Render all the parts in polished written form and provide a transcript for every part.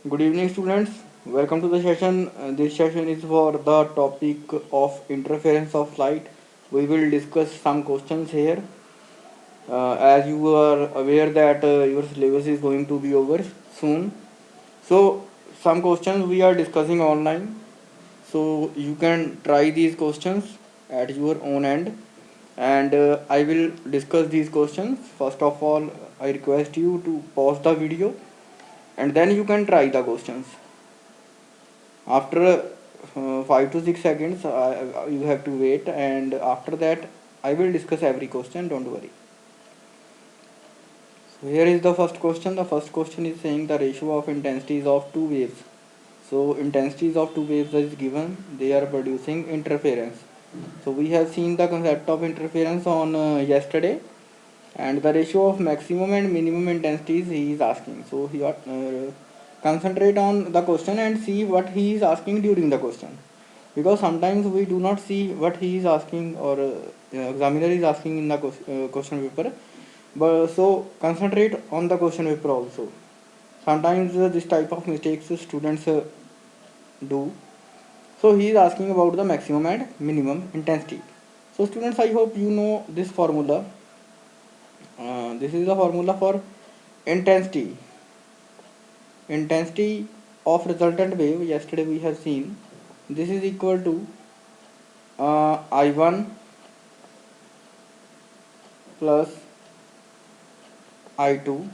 Good evening, students. Welcome to the session. This session is for the topic of interference of light. We will discuss some questions here. As you are aware that your syllabus is going to be over soon. So, some questions we are discussing online. So, you can try these questions at your own end. And I will discuss these questions. First of all, I request you to pause the video and then you can try the questions. After 5 to 6 seconds you have to wait, and after that I will discuss every question, don't worry. So here is the first question. The first question is saying the ratio of intensities of two waves. So intensities of two waves is given, they are producing interference. So we have seen the concept of interference on yesterday, and the ratio of maximum and minimum intensities he is asking. So he concentrate on the question and see what he is asking during the question, because sometimes we do not see what he is asking, or examiner is asking in the question paper. But so concentrate on the question paper also. Sometimes this type of mistakes students do. So he is asking about the maximum and minimum intensity. So students, I hope you know this formula. This is the formula for intensity. Intensity of resultant wave, yesterday we have seen, this is equal to I1 plus I2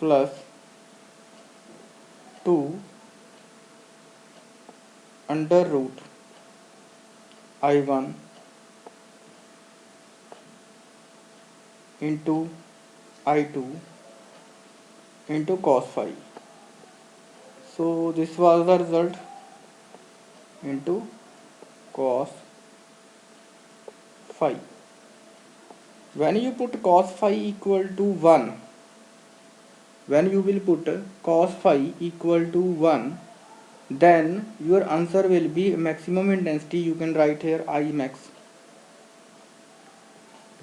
plus 2 under root I1 into I2 into cos phi. So this was the result into cos phi. When you put cos phi equal to 1, when you will put cos phi equal to 1, then your answer will be maximum intensity. You can write here I max.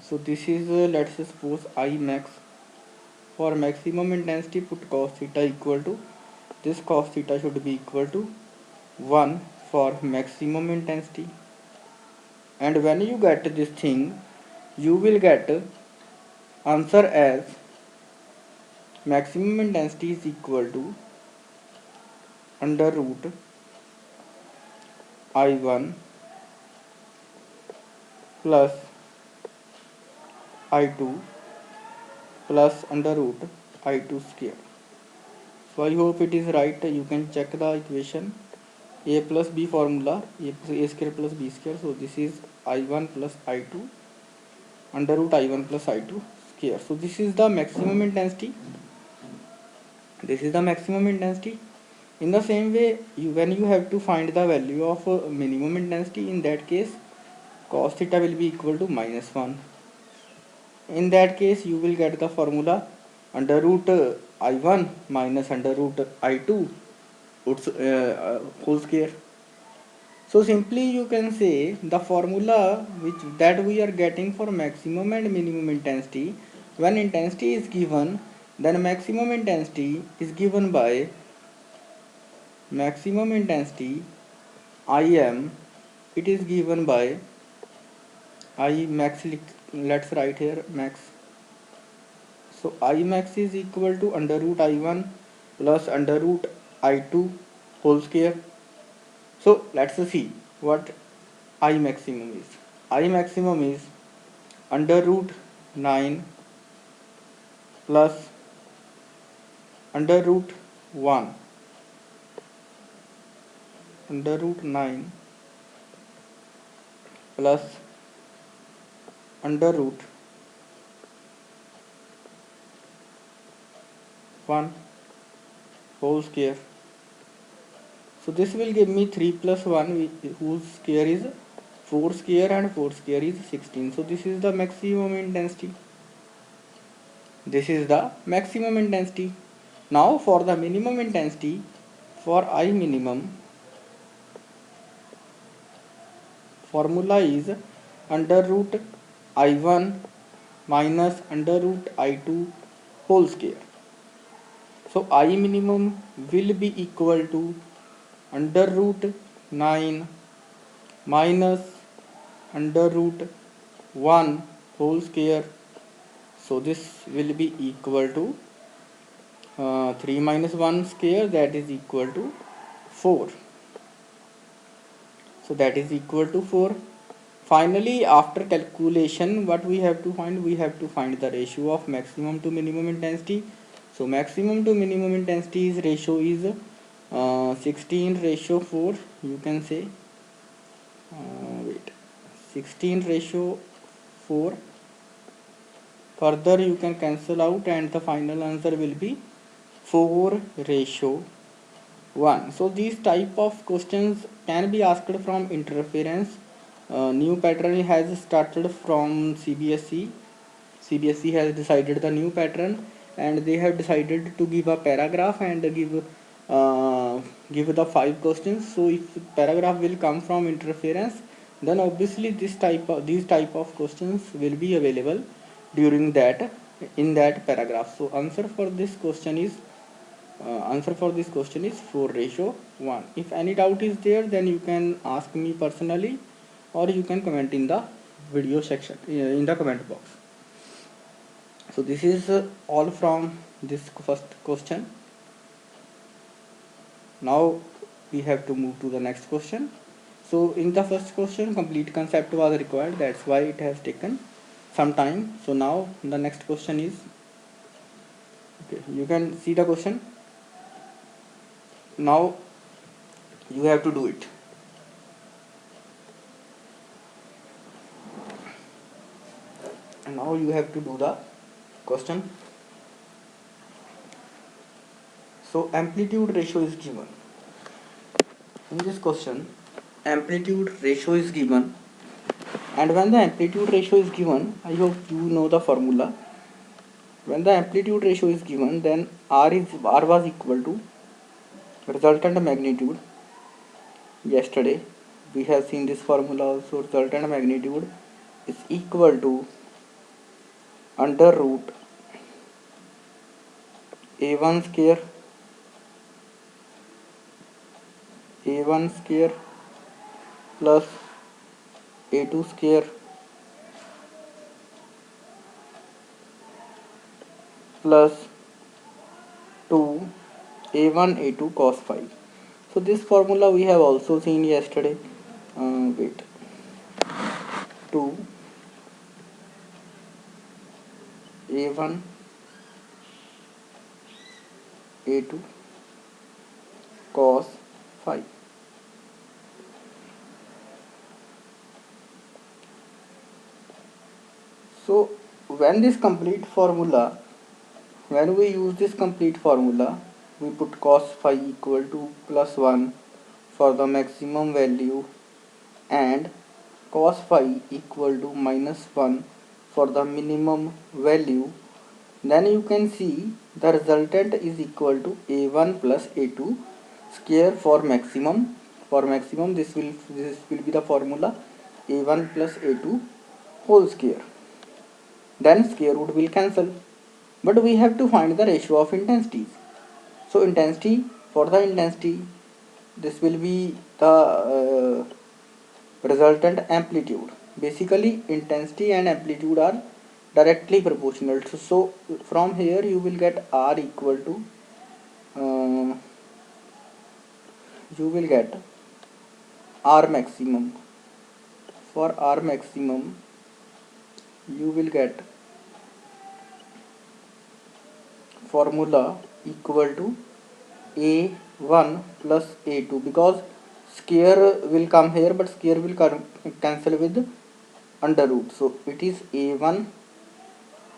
So this is let's suppose I max. For maximum intensity, put cos theta equal to, this cos theta should be equal to 1 for maximum intensity. And when you get this thing, you will get answer as maximum intensity is equal to under root I1 plus I2 plus under root I2 square. So I hope it is right. You can check the equation. A plus B formula, a square plus B square. So this is I1 plus I2 under root I1 plus I2 square. So this is the maximum intensity. This is the maximum intensity. In the same way, when you have to find the value of minimum intensity, in that case cos theta will be equal to -1. In that case you will get the formula under root I1 minus under root I2 whole square. So simply you can say the formula that we are getting for maximum and minimum intensity, when intensity is given, then maximum intensity is given by maximum intensity Im, it is given by I max. Let's write here max. So I max is equal to under root I1 plus under root I2 whole square. So let's see what I maximum is. I maximum is under root 9 plus under root 1 under root 9 plus under root 1 whole square. So this will give me 3 plus 1 whose square is 4 square and 4 square is 16. So this is the maximum intensity. This is the maximum intensity. Now for the minimum intensity, for I minimum, formula is under root I1 minus under root I2 whole square. So I minimum will be equal to under root 9 minus under root 1 whole square. So this will be equal to 3 minus 1 square, that is equal to 4. So that is equal to 4. Finally, after calculation, what we have to find? We have to find the ratio of maximum to minimum intensity. So maximum to minimum intensity is ratio is 16 ratio 4. You can say wait 16 ratio 4. Further you can cancel out and the final answer will be 4 ratio 1. So these type of questions can be asked from interference. New pattern has started from CBSE. CBSE has decided the new pattern and they have decided to give a paragraph and give the 5 questions. So if paragraph will come from interference, then obviously these type of questions will be available during that in that paragraph. So answer for this question is 4 ratio 1. If any doubt is there, then you can ask me personally or you can comment in the video section in the comment box. So this is all from this first question. Now we have to move to the next question. So in the first question complete concept was required, that's why it has taken some time. So now the next question is, okay, you can see the question. Now you have to do it. And now you have to do the question. So amplitude ratio is given. In this question, amplitude ratio is given, and when the amplitude ratio is given, I hope you know the formula. When the amplitude ratio is given, then R was equal to resultant magnitude. Yesterday we have seen this formula also. Resultant magnitude is equal to under root A1 square plus A2 square plus 2 A1 A2 cos phi. So this formula we have also seen yesterday. 2 A1 A2 cos phi. So when we use this complete formula, we put cos phi equal to plus 1 for the maximum value and cos phi equal to minus 1 for the minimum value. Then you can see the resultant is equal to A1 plus A2 square for maximum. For maximum, this will be the formula A1 plus A2 whole square. Then square root will cancel. But we have to find the ratio of intensities. So for the intensity, this will be the resultant amplitude. Basically, intensity and amplitude are directly proportional. So from here you will get R equal to you will get R maximum. For R maximum, you will get formula equal to A1 plus A2, because square will come here but square will cancel with under root. So it is A1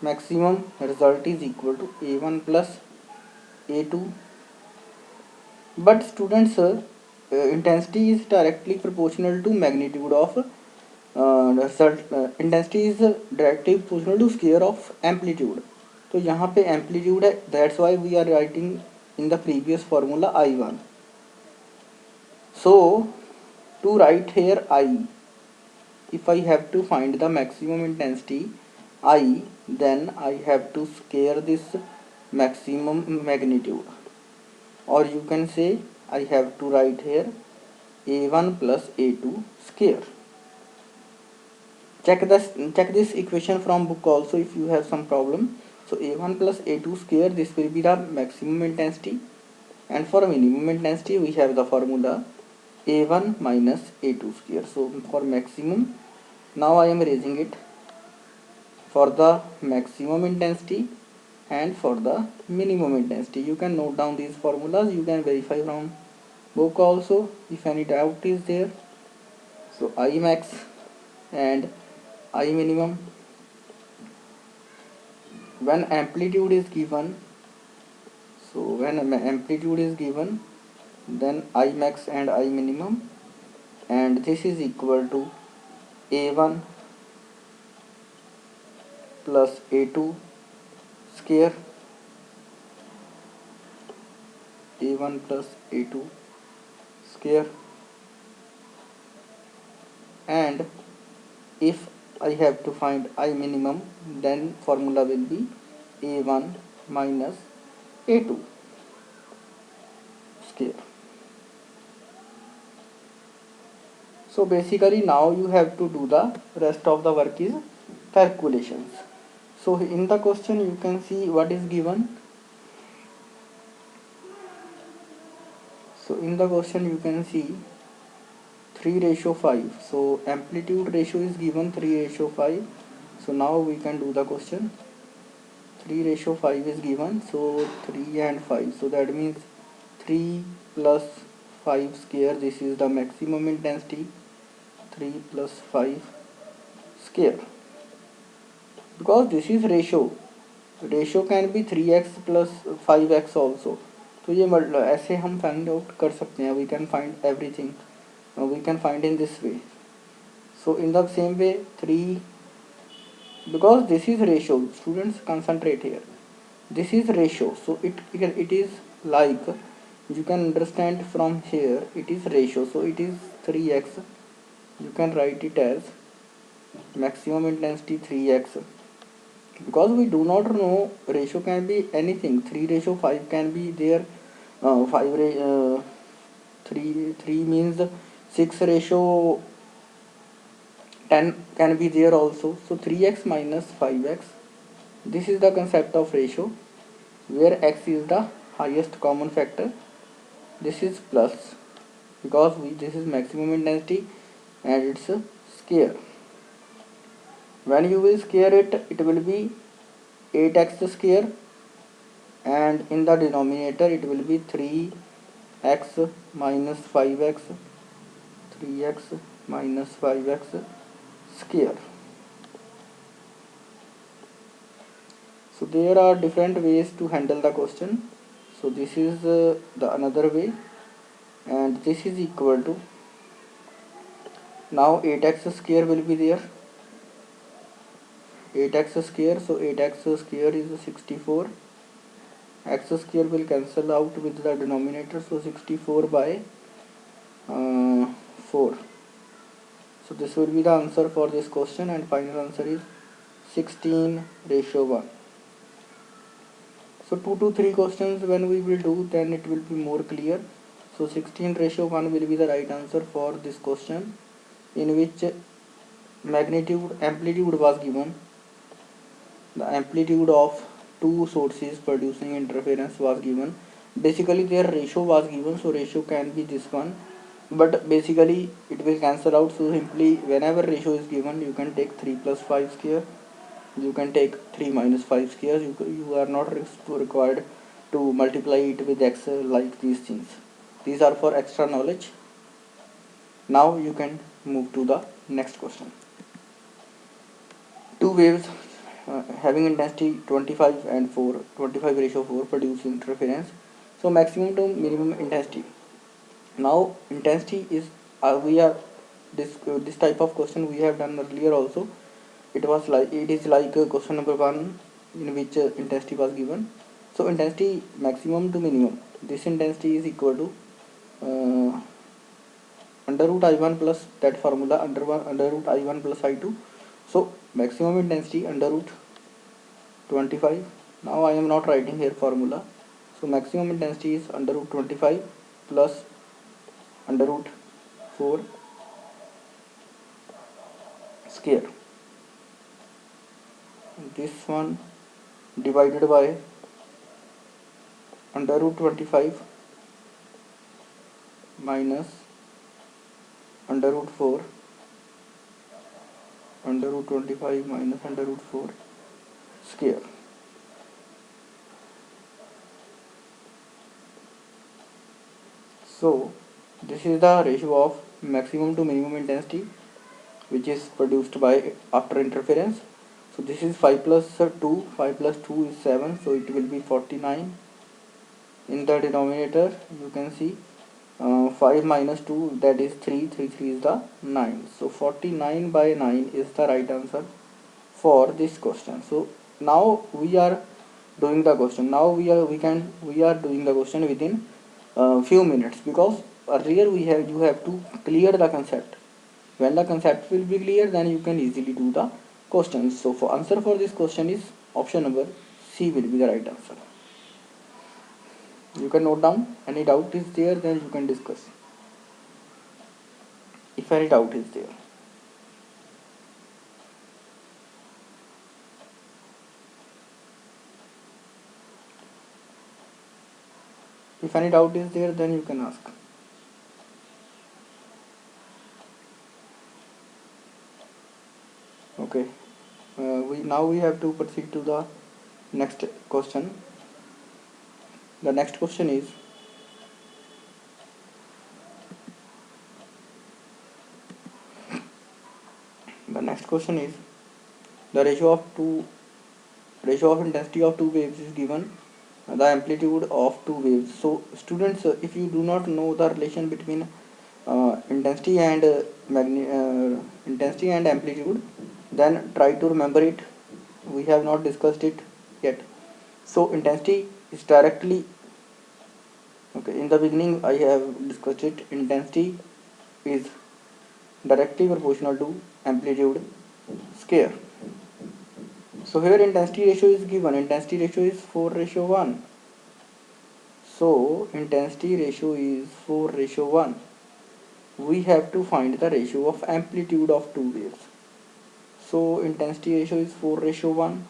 maximum result is equal to A1 plus A2. But students, intensity is directly proportional to magnitude of intensity is directly proportional to square of amplitude. तो यहाँ पे amplitude है, that's why we are writing in the previous formula I1. So to write here I, if I have to find the maximum intensity I, then I have to square this maximum magnitude, or you can say I have to write here a1 plus a2 square. Check this equation from book also if you have some problem. So a1 plus a2 square, this will be the maximum intensity, and for minimum intensity we have the formula a1 minus a2 square. So for maximum, now I am raising it for the maximum intensity and for the minimum intensity. You can note down these formulas, you can verify from book also if any doubt is there. So I max and I minimum, when amplitude is given, so when amplitude is given, then I max and I minimum, and this is equal to a1 plus a2 square, a1 plus a2 square, and if I have to find I minimum, then formula will be a1 minus a2 square. So basically now you have to do the rest of the work is calculations. So in the question you can see what is given. So in the question you can see 3:5. So amplitude ratio is given 3:5. So now we can do the question. 3:5 is given, so 3 and 5, so that means 3 plus 5 square, this is the maximum intensity. 3 plus 5 square, because this is ratio can be 3x plus 5x also. तो ये ऐसे हम find out कर सकते हैं, we can find everything, we can find in this way. So in the same way 3, because this is ratio, students concentrate here, this is ratio, so it is like, you can understand from here, it is ratio, so it is 3x, you can write it as maximum intensity 3x, because we do not know, ratio can be anything, 3:5 can be there, 3 means 6:10 can be there also. So 3x minus 5x, this is the concept of ratio, where x is the highest common factor. This is plus, because this is maximum intensity and it's a square. When you will square it, it will be 8x square, and in the denominator it will be 3x minus 5x, 3x minus 5x square. So there are different ways to handle the question. So this is the another way, and this is equal to, now 8x square will be there, 8x square, so 8x square is 64, x square will cancel out with the denominator, so 64 by 4. So this will be the answer for this question, and final answer is 16:1. So 2 to 3 questions when we will do, then it will be more clear. So 16:1 will be the right answer for this question, in which amplitude was given, the amplitude of two sources producing interference was given. Basically their ratio was given, so ratio can be this one, but basically it will cancel out. So simply whenever ratio is given, you can take 3 plus 5 square, you can take 3 minus 5 square, you are not required to multiply it with x like these things. These are for extra knowledge. Now you can move to the next question. Two waves having intensity 25 and 4, 25:4 produce interference. So maximum to minimum intensity. Now intensity is, we are this type of question we have done earlier also. It is like question number 1, in which intensity was given. So intensity maximum to minimum, this intensity is equal to under root I1 plus that formula, under root I1 plus I2. So maximum intensity under root 25 Now I am not writing here formula. So maximum intensity is under root 25 plus under root 4 square. This one divided by under root 25 minus under root 4 under root 25 minus under root 4 square. So this is the ratio of maximum to minimum intensity which is produced by after interference. So this is 5 plus 2, 5 plus 2 is 7, so it will be 49. In the denominator you can see 5 minus 2, that is 3, 3 is the 9. So 49 by 9 is the right answer for this question. So now we are doing the question. Now we are doing the question within few minutes, because earlier you have to clear the concept. When the concept will be clear, then you can easily do the questions. So for answer for this question is option number C will be the right answer. You can note down. Any doubt is there, then you can discuss. If any doubt is there. If any doubt is there, then you can ask. Okay. We have to proceed to the next question. The next question is the ratio of intensity of two waves is given, the amplitude of two waves. So students, if you do not know the relation between intensity and intensity and amplitude, then try to remember it. We have not discussed it yet. So intensity is directly, okay, in the beginning I have discussed it. Intensity is directly proportional to amplitude square. So here intensity ratio is given. Intensity ratio is 4:1. So intensity ratio is 4:1. We have to find the ratio of amplitude of two waves. So intensity ratio is 4:1.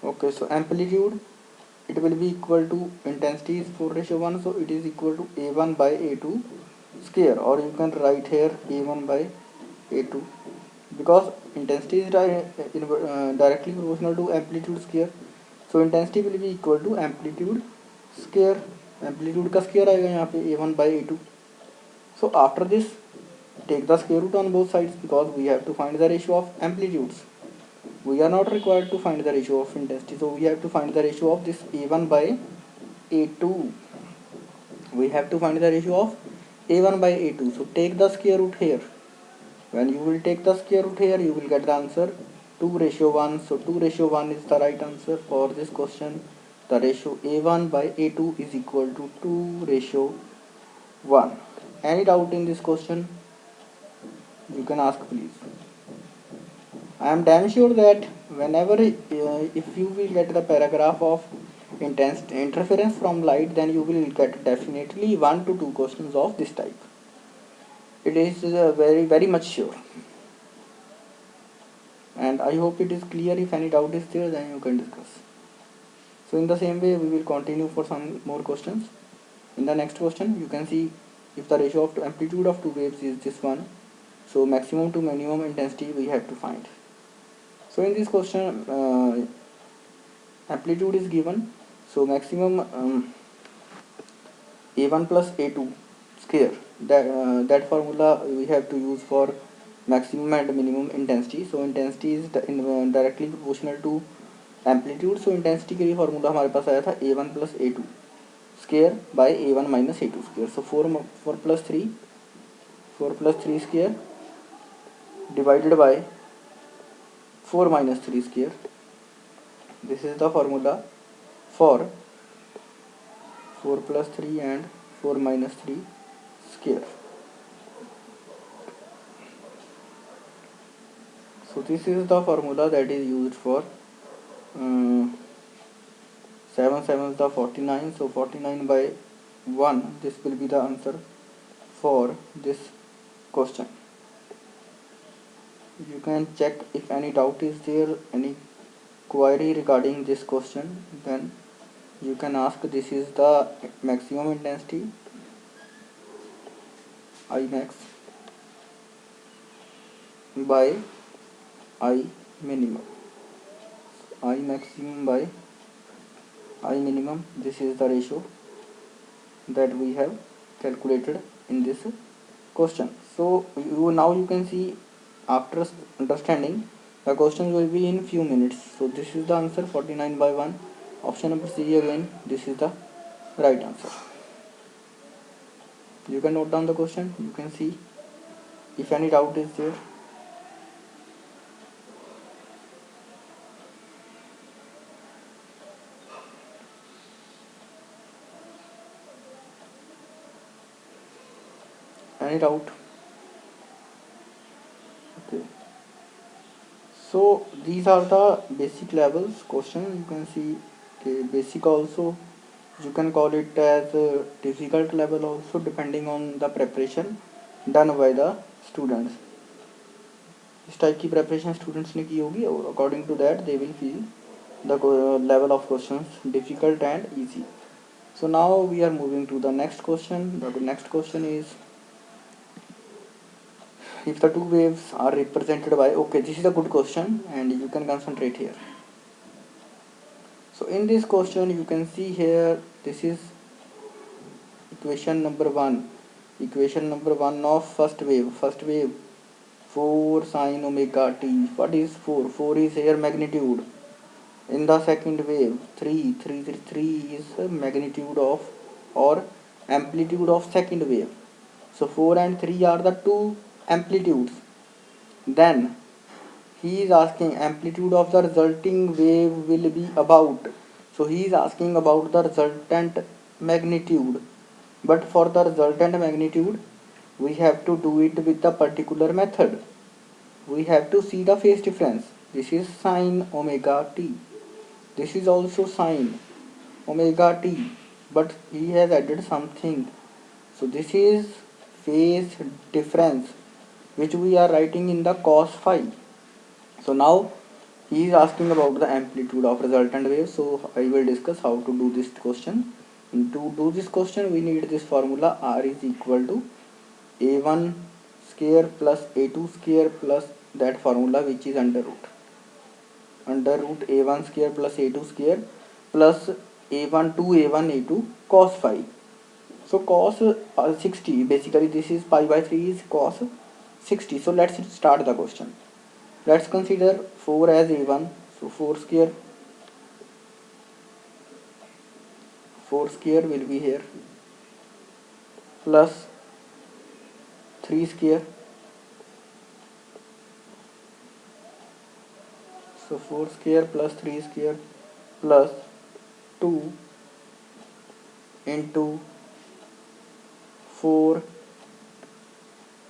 Okay, so amplitude, it will be equal to intensity is 4:1, so it is equal to A1 by A2 square, or you can write here A1 by A2, because intensity is directly proportional to amplitude square. So intensity will be equal to amplitude square. Amplitude का square आएगा यहाँ पे A1 by A2. So after this, take the square root on both sides, because we have to find the ratio of amplitudes. We are not required to find the ratio of intensity, so we have to find the ratio of this A1 by A2. We have to find the ratio of A1 by A2. So take the square root here. When you will take the square root here, you will get the answer 2:1. So 2:1 is the right answer for this question. The ratio A1 by A2 is equal to 2:1. Any doubt in this question? You can ask, please. I am damn sure that whenever if you will get the paragraph of intense interference from light, then you will get definitely 1 to 2 questions of this type. It is very much sure, and I hope it is clear. If any doubt is there, then you can discuss. So in the same way, we will continue for some more questions. In the next question, you can see if the ratio of amplitude of two waves is this one, so maximum to minimum intensity we have to find. So in this question, amplitude is given, so maximum A1 plus A2 square, that formula we have to use for maximum and minimum intensity. So intensity is directly proportional to amplitude. So intensity के लिए formula हमारे पास आया था A1 plus A2 square by A1 minus A2 square. So 4 plus 3 square divided by 4 minus 3 square. This is the formula for 4 plus 3 and 4 minus 3 square. So this is the formula that is used for 7 7 is the 49. So 49 by 1, this will be the answer for this question. You can check if any doubt is there, any query regarding this question, then you can ask. This is the maximum intensity I max by I minimum. I maximum by I minimum, this is the ratio that we have calculated in this question. So now you can see, after understanding, the question will be in few minutes. So this is the answer, 49 by 1. Option number C again, this is the right answer. You can note down the question, you can see if any doubt is there. Any doubt? Okay. So these are the basic levels question. You can see, okay, basic also, you can call it as a difficult level also, depending on the preparation done by the students. इस type की preparation students ने की होगी, और according to that they will feel the level of questions difficult and easy. So now we are moving to the next question. The next question is, if the two waves are represented by, okay, this is a good question and you can concentrate here. So in this question you can see here, this is equation number 1. Equation number 1 of first wave. 4 sine omega t. What is 4? 4 is here magnitude. In the second wave, 3 is magnitude of or amplitude of second wave. So 4 and 3 are the two amplitudes. Then he is asking amplitude of the resulting wave will be about. So he is asking about the resultant magnitude. But for the resultant magnitude, we have to do it with the particular method. We have to see the phase difference. This is sine omega t. This is also sine omega t. But he has added something. So this is phase difference, which we are writing in the cos phi. So now he is asking about the amplitude of resultant wave. So I will discuss how to do this question. And to do this question, we need this formula. R is equal to a1 square plus a2 square plus that formula, which is under root a1 square plus a2 square plus a1 2 a1 a2 cos phi. So cos 60, basically this is pi by 3 is cos 60. So let's start the question. Let's consider 4 as a1. So 4 square will be here plus 3 square. So 4 square plus 3 square plus 2 into 4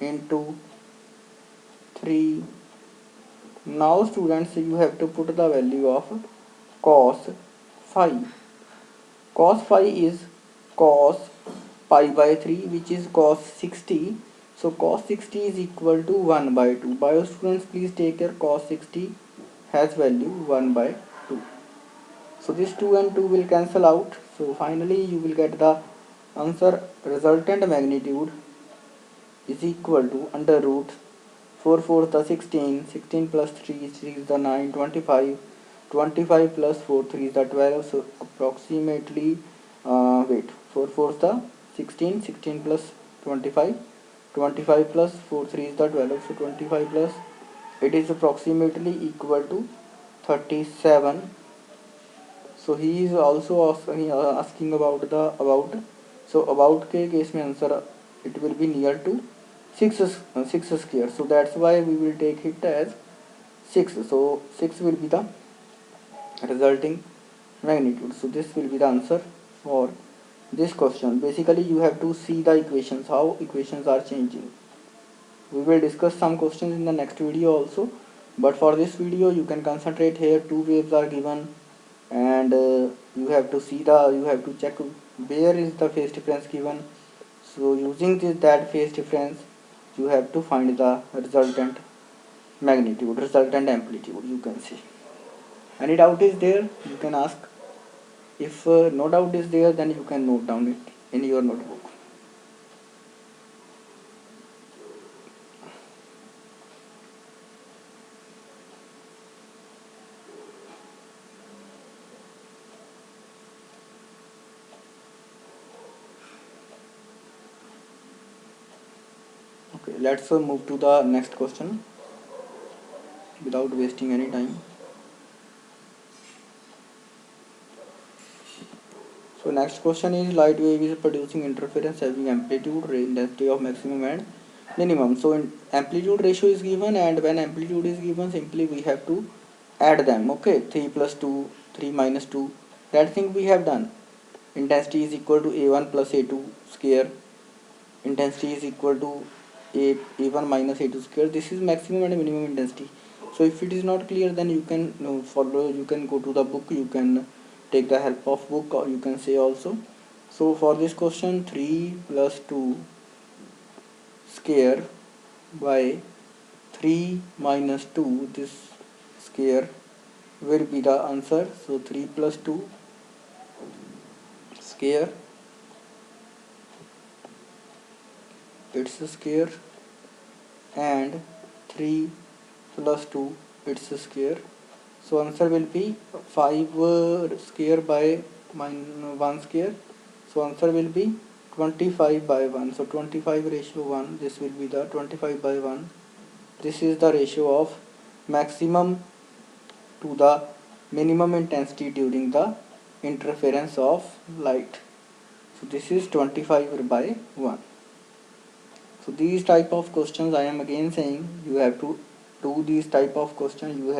into 3. Now students, you have to put the value of cos phi. Cos phi is cos pi by 3, which is cos 60. So cos 60 is equal to 1 by 2. Bio students, please take care, cos 60 has value 1 by 2. So this 2 and 2 will cancel out. So finally you will get the answer, resultant magnitude is equal to under root 4 4 the 16, 16 plus 3 is the 9, 25, 25 plus 4 3 is the 12. So approximately 4 4 the 16, 16 plus 25, 25 plus 4 3 is the 12. So 25 plus, it is approximately equal to 37. So he is also asking about the about. So about के case में answer it will be near to 6 square. So that's why we will take it as 6. So 6 will be the resulting magnitude. So this will be the answer for this question. Basically you have to see the equations, how equations are changing. We will discuss some questions in the next video also, but for this video you can concentrate here. Two waves are given, and you have to see the, you have to check where is the phase difference given. So using that phase difference, you have to find the resultant magnitude, resultant amplitude, you can see. Any doubt is there, you can ask. If no doubt is there, then you can note down it in your notebook. Okay, let's move to the next question without wasting any time. So next question is, light wave is producing interference having amplitude, intensity of maximum and minimum. So amplitude ratio is given, and when amplitude is given, simply we have to add them. Okay, 3 plus 2, 3 minus 2, that thing we have done. Intensity is equal to a1 plus a2 square. Intensity is equal to a1 minus a2 square. This is maximum and minimum intensity. So if it is not clear, then you can follow, you can go to the book, you can take the help of book, or you can say also. So for this question, 3 plus 2 square by 3 minus 2, this square will be the answer. So 3 plus 2 square, it's a square, and 3 plus 2, it's a square. So answer will be 5 square by 1 square. So answer will be 25 by 1. So 25 ratio 1, this will be the 25 by 1. This is the ratio of maximum to the minimum intensity during the interference of light. So this is 25 by 1. So these type of questions, I am again saying, you have to do these type of questions. You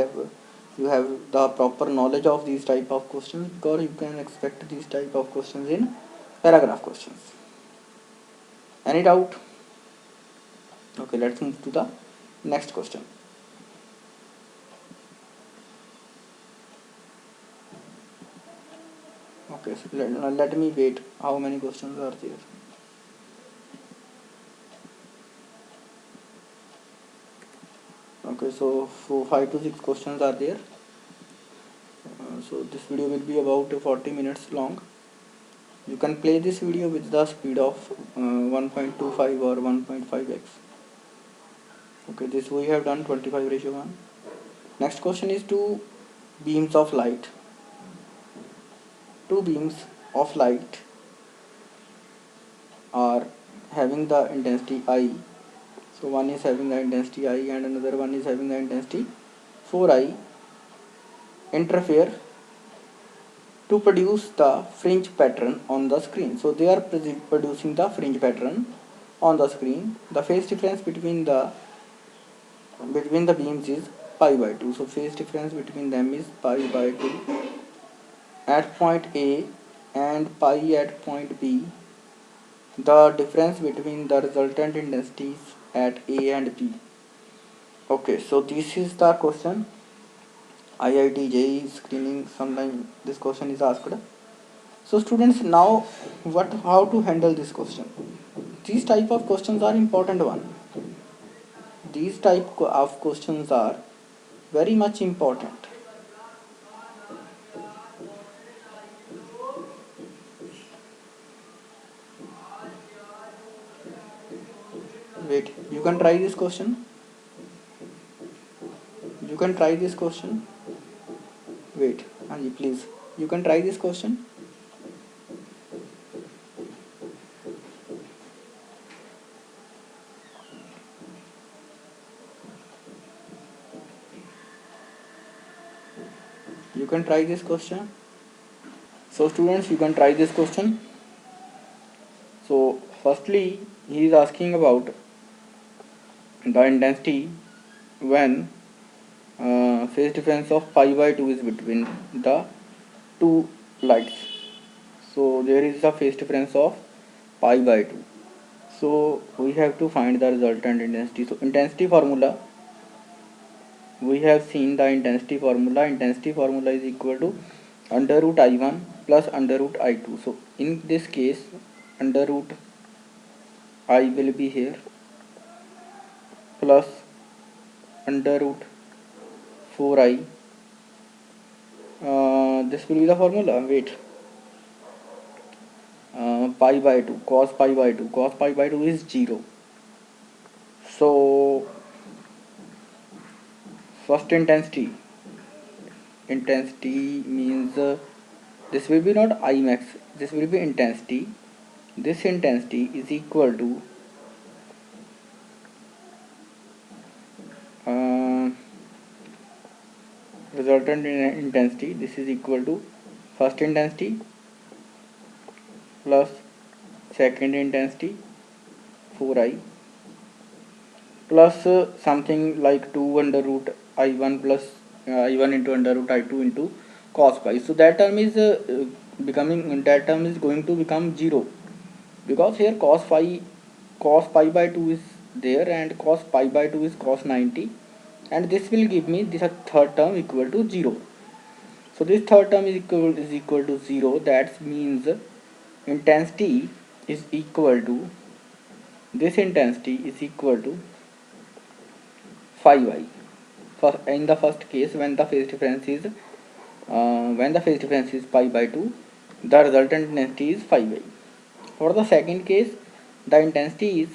have the proper knowledge of these type of questions, because you can expect these type of questions in paragraph questions. Any doubt? Okay, let's move to the next question. Okay, so let me wait. How many questions are there? Okay, so 5 to 6 questions are there. So this video will be about 40 minutes long. You can play this video with the speed of 1.25 or 1.5x. Okay, this we have done 25 ratio 1. Next question is two beams of light. Two beams of light are having the intensity I. So one is having the intensity I and another one is having the intensity 4I. Interfere to produce the fringe pattern on the screen. So they are producing the fringe pattern on the screen. The phase difference between the beams is pi by 2. So phase difference between them is pi by 2 at point A and pi at point B. The difference between the resultant intensities at A and B. Okay, so this is the question. IIT JEE screening, sometime this question is asked. So students, now how to handle this question? These type of questions are important one. These type of questions are very much important. Wait, you can try this question. You can try this question. Wait, Anji, please. You can try this question. You can try this question. So students, you can try this question. So firstly, he is asking about the intensity when phase difference of pi by 2 is between the two lights. So there is the phase difference of pi by 2. So we have to find the resultant intensity. So intensity formula, we have seen the intensity formula. Intensity formula is equal to under root I1 plus under root I2. So in this case, under root I will be here plus under root 4I. This will be the formula. Wait. Pi by 2, cos pi by 2. Cos pi by 2 is 0. So first intensity. Intensity means this will be not I max. This will be intensity. This intensity is equal to uh, resultant intensity. This is equal to first intensity plus second intensity 4I plus something like 2 under root I1 plus I1 into under root I2 into cos pi. So that term is going to become 0, because here cos pi by 2 is there and cos pi by 2 is cos 90, and this will give me this third term equal to 0. So this third term is equal to 0. That means intensity is equal to, this intensity is equal to 5I. In the first case, when the phase difference is pi by 2, the resultant intensity is 5I. For the second case, the intensity is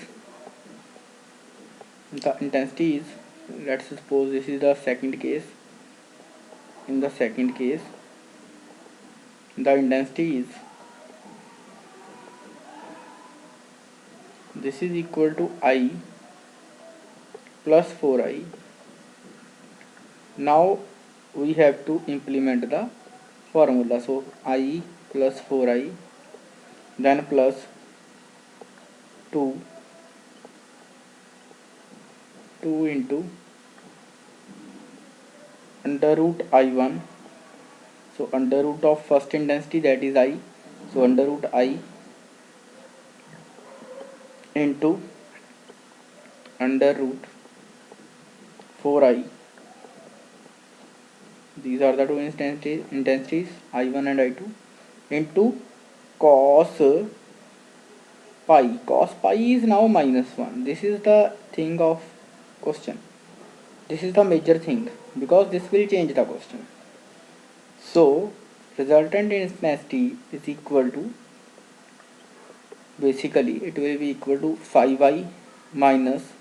let's suppose this is the second case. In the second case, the intensity is, this is equal to I plus 4I. Now we have to implement the formula. So I plus 4I, then plus 2 into under root I1. So under root of first intensity, that is I. So under root I into under root 4I. These are the two intensities I1 and I2 into cos pi. Cos pi is now -1. This is the thing of question. This is the major thing, because this will change the question. So resultant intensity is equal to, basically it will be equal to 5I minus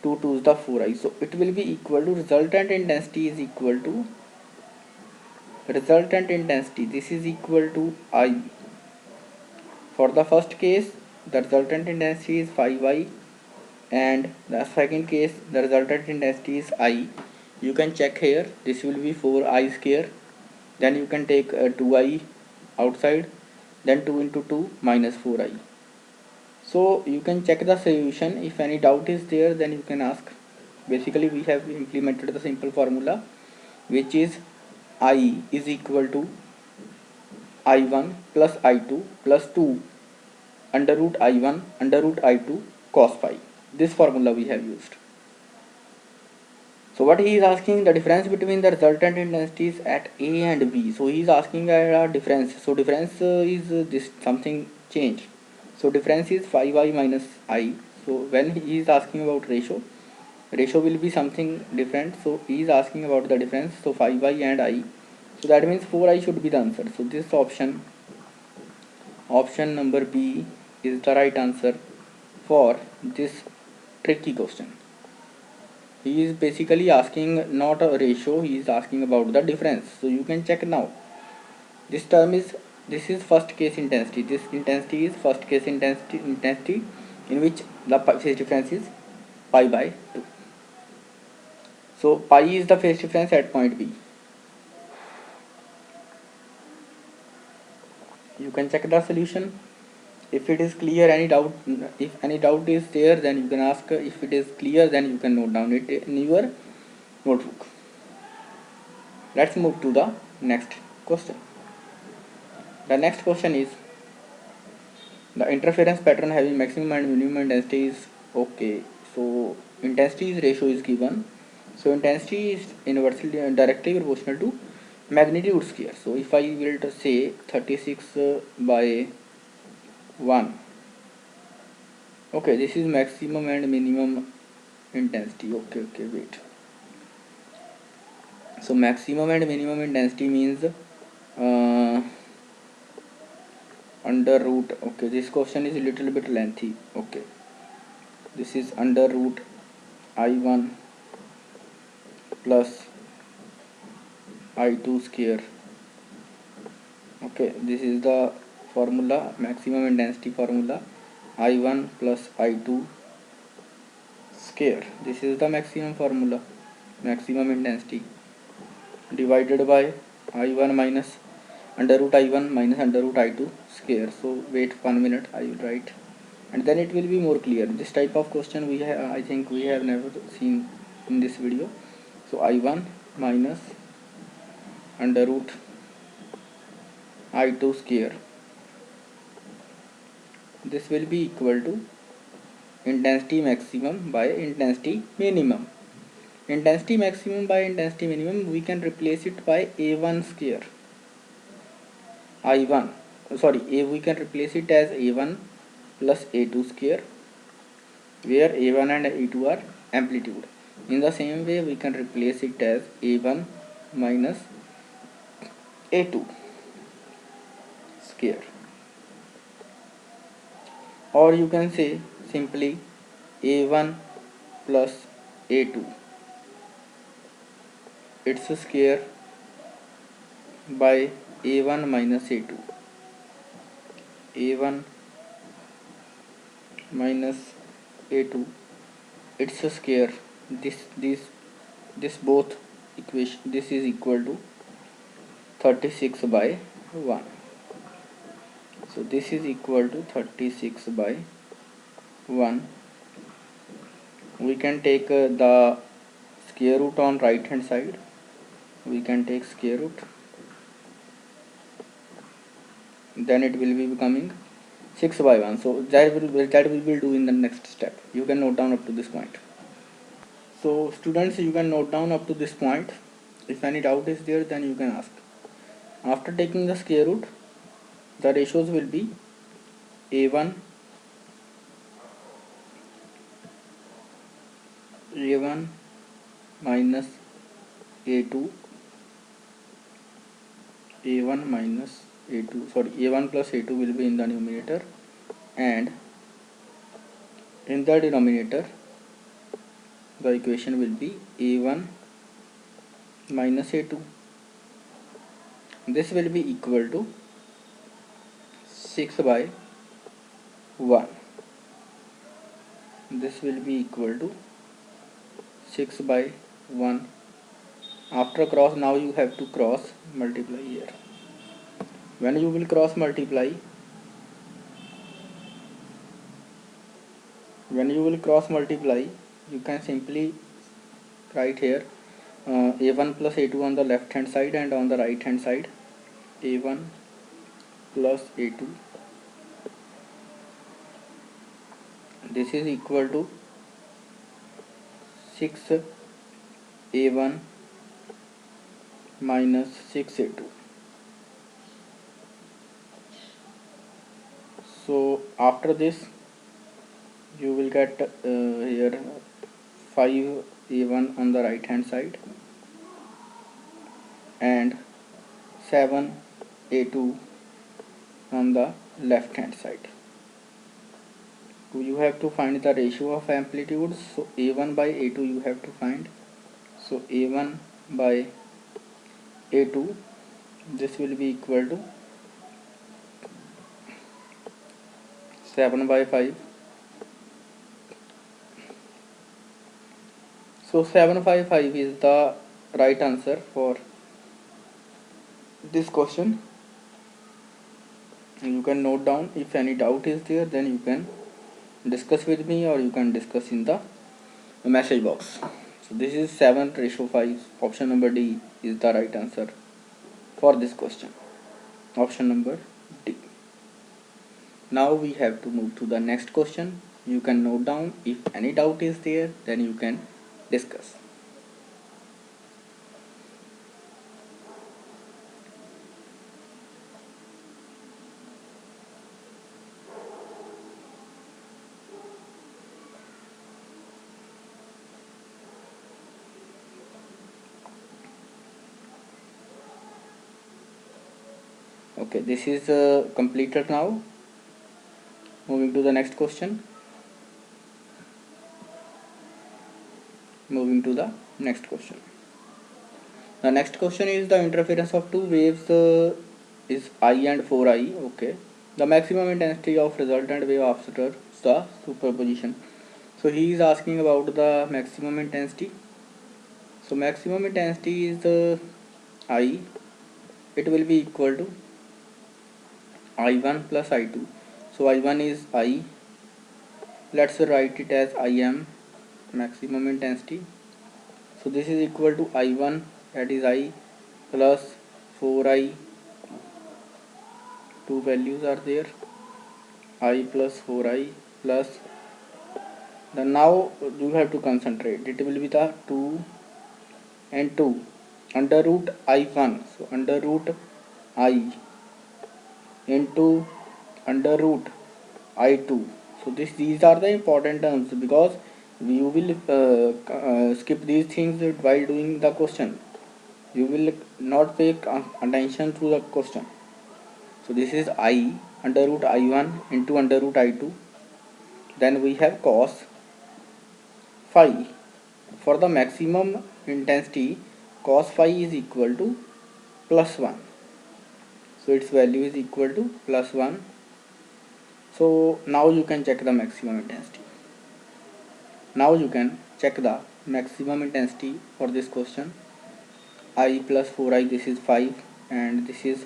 2 to the 4I. So it will be equal to, resultant intensity is equal to, this is equal to I. For the first case, the resultant intensity is 5I, and the second case, the resultant intensity is I. You can check here, this will be 4I square, then you can take 2I outside, then 2 into 2 minus 4I. So you can check the solution. If any doubt is there, then you can ask. Basically we have implemented the simple formula, which is I is equal to I1 plus I2 plus 2 under root I1 under root I2 cos phi. This formula we have used. So what he is asking, the difference between the resultant intensities at A and B. So he is asking a difference. So difference is this something change. So difference is 5I minus I. So when he is asking about ratio will be something different. So he is asking about the difference. So 5I and I. So that means 4I should be the answer. So this option number B is the right answer for this tricky question. He is basically asking not a ratio, he is asking about the difference. So you can check now. This is first case intensity. This intensity is first case intensity in which the phase difference is pi by 2. So pi is the phase difference at point B. You can check the solution. If it is clear, if any doubt is there, then you can ask. If it is clear, then you can note down it in your notebook. Let's move to the next question. The next question is the interference pattern having maximum and minimum intensity is okay. So intensity ratio is given. So intensity is inversely directly proportional to magnitude square. So if I will to say 36 by 1, okay, this is maximum and minimum intensity. Okay, wait. So maximum and minimum intensity means under root. Okay, this question is a little bit lengthy. Okay, this is under root I1 plus I2 square. Okay, this is the formula, maximum intensity formula, I1 plus I2 square. This is the maximum formula, maximum intensity, divided by I1 minus under root I1 minus under root I2 square. So wait 1 minute, I will write, and then it will be more clear. This type of question we have, I think we have never seen in this video. So I1 minus under root I2 square, this will be equal to intensity maximum by intensity minimum. Intensity maximum by intensity minimum, we can replace it by A1 square. We can replace it as A1 plus A2 square, where A1 and A2 are amplitude. In the same way, we can replace it as A1 minus A2 square, or you can say simply A1 plus A2, its square by A1 minus A2, A1 minus A2, its square. This both equation, this is equal to 36 by 1. So this is equal to 36 by 1. We can take the square root on right hand side. We can take square root, then it will be becoming 6 by 1. So that we will do in the next step. You can note down up to this point. So students, you can note down up to this point. If any doubt is there, then you can ask. After taking the square root, the ratios will be A1 minus A2, A1 minus A2, sorry, A1 plus A2 will be in the numerator, and in the denominator the equation will be A1 minus A2. This will be equal to 6 by 1. This will be equal to 6 by 1. After cross, now you have to cross multiply here. When you will cross multiply, you can simply write here A1 plus A2 on the left hand side, and on the right hand side A1 plus A2. This is equal to 6 A1 minus 6 A2. So after this you will get here 5 A1 on the right hand side and 7 A2 on the left hand side. So you have to find the ratio of amplitudes. So A1 by A2 you have to find. So A1 by A2, this will be equal to 7 by 5. So 7 by 5 is the right answer for this question. You can note down. If any doubt is there, then you can discuss with me, or you can discuss in the message box. So this is 7:5. Option number D is the right answer for this question. Option number Now we have to move to the next question. You can note down. If any doubt is there, then you can discuss. Okay, this is completed now. Moving to the next question. Moving to the next question. The next question is the interference of two waves is I and 4I. Okay. The maximum intensity of resultant wave after the superposition. So he is asking about the maximum intensity. So maximum intensity is I. It will be equal to I1 plus I2. So I1 is I. Let's write it as IM, maximum intensity. So this is equal to I1, that is I, plus 4I. Two values are there, I plus 4I plus, then now you have to concentrate, it will be the 2 and 2 under root I1, so under root I into under root I2. So these are the important terms, because you will skip these things while doing the question. You will not pay attention to the question. So this is I under root I1 into under root I2. Then we have cos phi. For the maximum intensity, cos phi is equal to plus 1. So its value is equal to plus 1. So now you can check the maximum intensity. Now you can check the maximum intensity for this question. I plus 4I, this is 5, and this is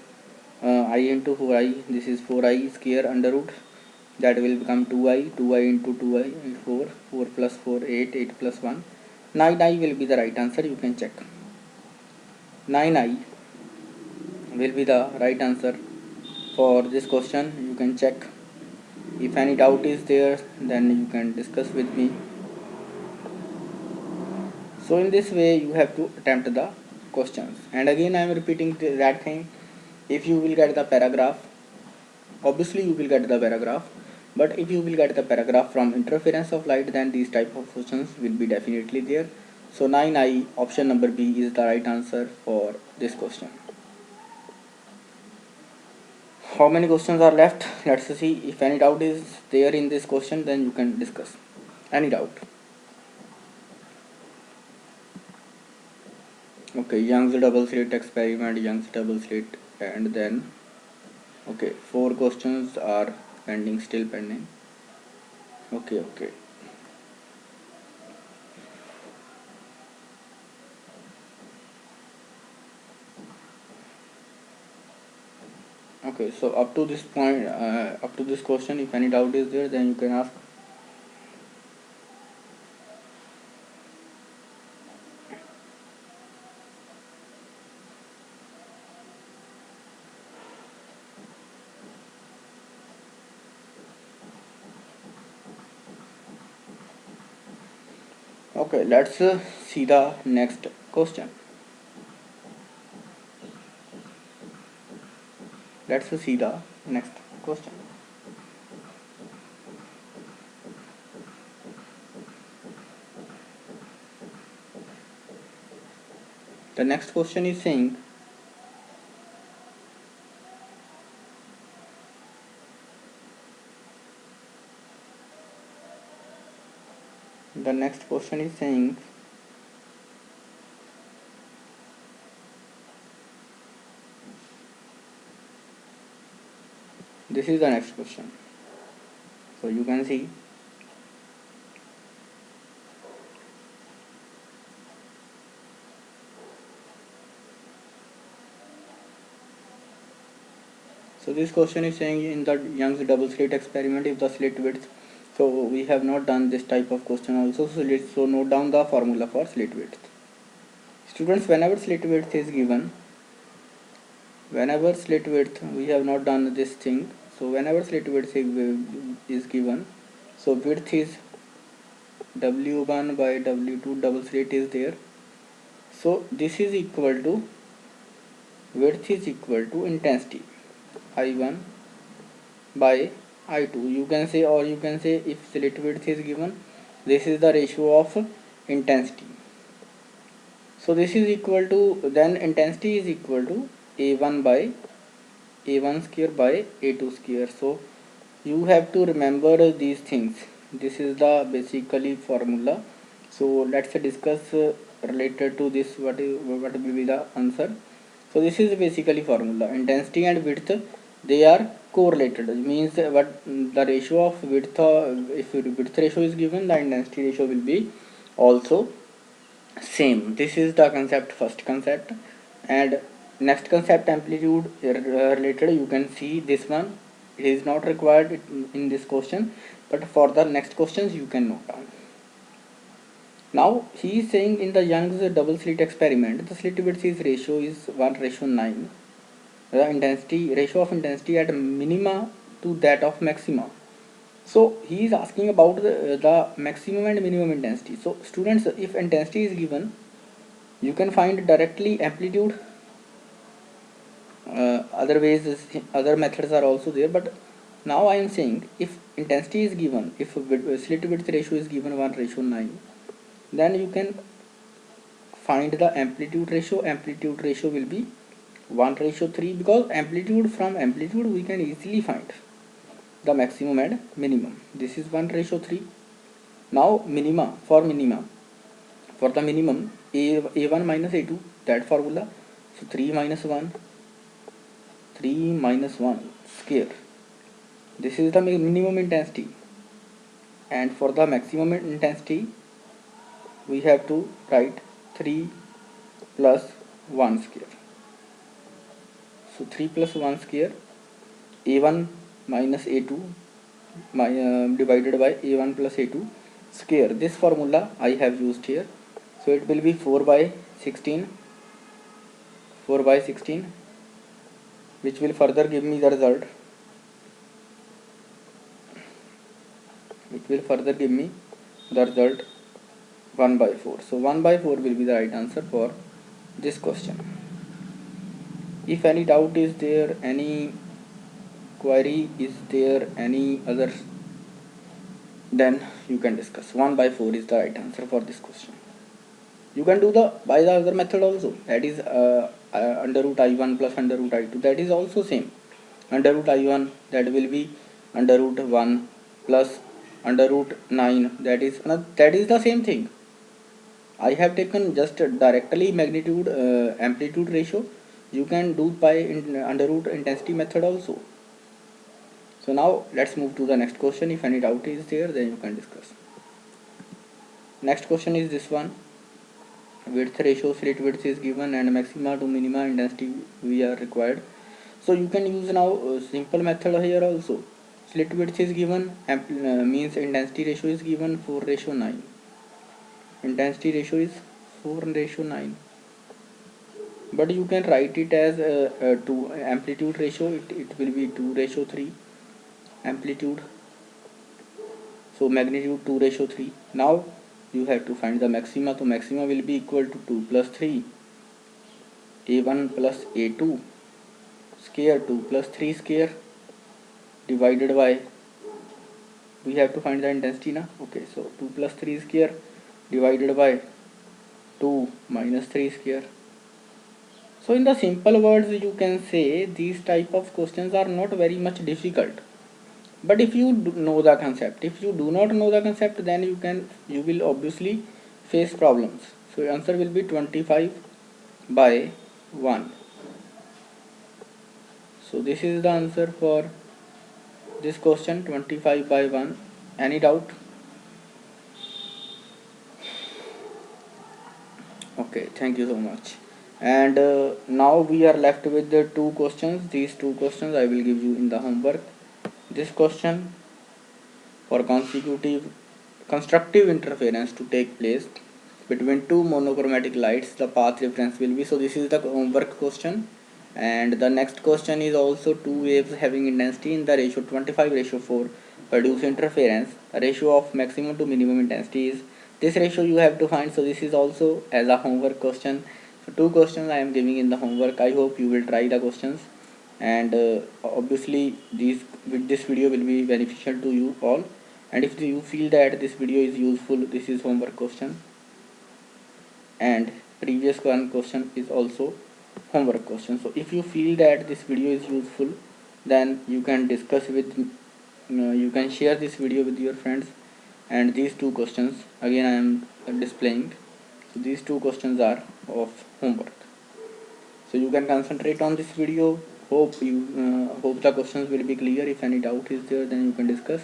I into 4I, this is 4I square under root, that will become 2I, 2I into 2I, 4, 4 plus 4, 8, 8 plus 1, 9I will be the right answer. You can check. 9I will be the right answer for this question. You can check. If any doubt is there, then you can discuss with me. So in this way you have to attempt the questions, and again I am repeating that thing. If you will get the paragraph, obviously you will get the paragraph, but if you will get the paragraph from interference of light, then these type of questions will be definitely there. So 9I, option number B, is the right answer for this question. How many questions are left? Let's see. If any doubt is there in this question, then you can discuss. Any doubt? Okay, Young's double slit experiment, Young's double slit, and then okay, 4 questions are pending, still pending. Okay. Okay, so up to this point, up to this question, if any doubt is there, then you can ask. Okay, let's see the next question. Let's see the next question. The next question is saying, the next question is saying, this is the next question. So you can see, so this question is saying, in the Young's double slit experiment, if the slit width, so we have not done this type of question also, so note down the formula for slit width. Students, whenever slit width is given, whenever slit width, we have not done this thing, So whenever slit width is given, so width is W1 by W2, double slit is there. So this is equal to, width is equal to intensity I1 by I2. You can say, or you can say, if slit width is given, this is the ratio of intensity. So this is equal to, then intensity is equal to A1 by A1 square by A2 square. So you have to remember these things. This is the basically formula. So let's discuss related to this, what will be the answer. So this is basically formula. Intensity and width, they are correlated. It means what the ratio of width, if width ratio is given, the intensity ratio will be also same. This is the concept, first concept. And next concept, amplitude related, you can see this one. It is not required in this question, but for the next questions you can note down. Now he is saying in the Young's double slit experiment, the slit width ratio is 1:9. The intensity ratio of intensity at minima to that of maxima. So he is asking about the maximum and minimum intensity. So students, if intensity is given, you can find directly amplitude. Other ways is, other methods are also there, but now I am saying if intensity is given, if slit width ratio is given 1:9, then you can find the amplitude ratio. Amplitude ratio will be 1:3, because amplitude, from amplitude we can easily find the maximum and minimum. This is 1:3. Now minima, for the minimum, a1 minus a2, that formula. So 3 minus 1 square, this is the minimum intensity, and for the maximum intensity we have to write 3 plus 1 square. So 3 plus 1 square, a1 minus a2 divided by a1 plus a2 square. This formula I have used here. So it will be 4 by 16, which will further give me the result. It will further give me the result 1 by 4. So 1 by 4 will be the right answer for this question. If any doubt is there, any query is there, any other, then you can discuss. 1 by 4 is the right answer for this question. You can do the by the other method also, that is under root I1 plus under root I2, that is also same. Under root I1, that will be under root 1 plus under root 9, that is the same thing. I have taken just directly magnitude amplitude ratio. You can do by under root intensity method also. So now let's move to the next question. If any doubt is there, then you can discuss. Next question is this one. Width ratio, slit width is given, and maxima to minima intensity we are required. So you can use now simple method here also. Slit width is given, means intensity ratio is given 4:9. Intensity ratio is 4:9. But you can write it as 2 amplitude ratio. It will be 2:3 amplitude. So magnitude 2:3. Now you have to find the maxima. So maxima will be equal to 2 plus 3 a1 plus a2 square, 2 plus 3 square, divided by, we have to find the intensity now. Okay, so 2 plus 3 square divided by 2 minus 3 square. So in the simple words, you can say these type of questions are not very much difficult. But if you know the concept, if you do not know the concept, then you will obviously face problems. So answer will be 25 by 1. So this is the answer for this question, 25 by 1. Any doubt? Okay, thank you so much. And now we are left with the 2 questions. These 2 questions I will give you in the homework. This question, for constructive interference to take place between two monochromatic lights, the path reference will be. So this is the homework question. And the next question is also two waves having intensity in the ratio 25:4 produce interference. The ratio of maximum to minimum intensity is this ratio you have to find. So this is also as a homework question. So two questions I am giving in the homework. I hope you will try the questions, and obviously this video will be beneficial to you all. And if you feel that this video is useful, this is homework question, and previous one question is also homework question. So if you feel that this video is useful, then you can discuss with you can share this video with your friends. And these two questions again I am displaying. So these two questions are of homework, so you can concentrate on this video. Hope the questions will be clear. If any doubt is there, then you can discuss.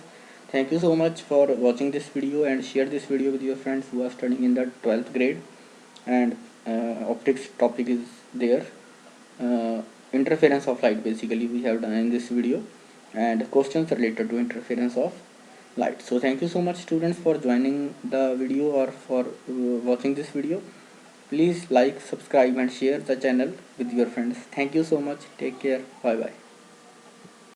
Thank you so much for watching this video, and share this video with your friends who are studying in the 12th grade. And optics topic is there. Interference of light basically we have done in this video, and questions related to interference of light. So thank you so much students for joining the video or for watching this video. Please like, subscribe and share the channel with your friends. Thank you so much. Take care. Bye bye.